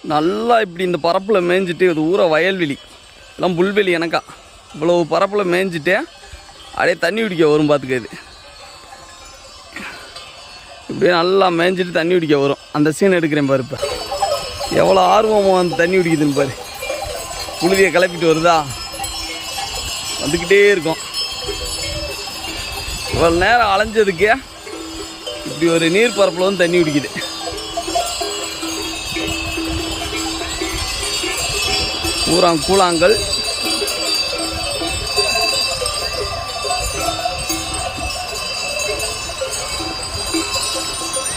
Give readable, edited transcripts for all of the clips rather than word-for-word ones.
நல்லா இப்படி இந்த பரப்பில் மேய்ஞ்சிட்டு இது ஊற வயல்வெளி எல்லாம் புல்வெளி எனக்கா இவ்வளோ பரப்பில் மேய்ஞ்சிட்டு அப்படியே தண்ணி குடிக்க வரும். பார்த்துக்க இது இப்படியே நல்லா மேய்ஞ்சிட்டு தண்ணி குடிக்க வரும். அந்த சீன் எடுக்கிறேன் பாரு. இப்போ எவ்வளோ ஆர்வமாக வந்து தண்ணி குடிக்குதுன்னு பாரு. புழுதியை கிளப்பிட்டு வருதா, வந்துக்கிட்டே இருக்கும். இவ்வளோ நேரம் அலைஞ்சதுக்கு இப்படி ஒரு நீர் பரப்பில் வந்து தண்ணி குடிக்குது. கூழாங்கல்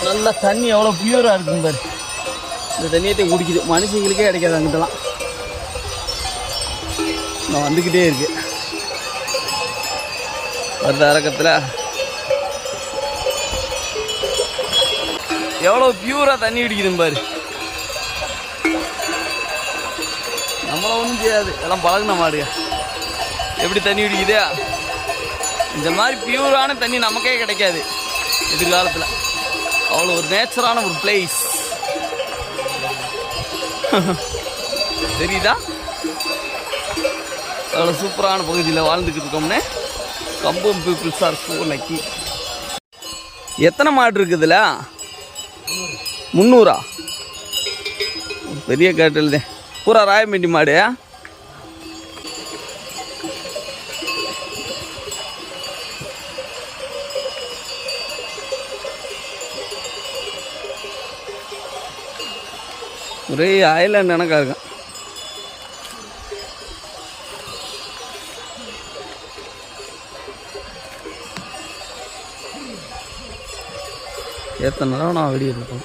நல்லா தண்ணி எவ்வளோ பியூராக இருக்கும் பாரு. இந்த தண்ணியத்தை குடிக்குது. மனுஷங்களுக்கே கிடைக்காது. அங்கிட்டலாம் நான் வந்துக்கிட்டே இருக்கு. வருத இறக்கத்தில் எவ்வளோ பியூராக தண்ணி குடிக்குதுன்னு பாரு. நம்மள ஒன்றும் செய்யாது, எல்லாம் பழகுன மாடுங்க. எப்படி தண்ணி குடிக்குது. இந்த மாதிரி பியூரான தண்ணி நமக்கே கிடைக்காது எதிர்காலத்தில். அவ்வளோ ஒரு நேச்சரான ஒரு பிளேஸ். தெரியுதா அவ்வளோ சூப்பரான பகுதியில் வாழ்ந்துக்கிட்டு இருக்கோம்னே. கம்பம் பீப்புள்ஸ் ஆர் ஸோ லக்கி. எத்தனை மாடு இருக்குதுல்ல? 300. பெரிய கேட்டல் தான். பூரா ராயம்பேண்டி மாடு. ஒரே ஐலாண்ட் எனக்கா இருக்கும். எத்தனை நேரம் நான் வெளியே இருக்கோம்.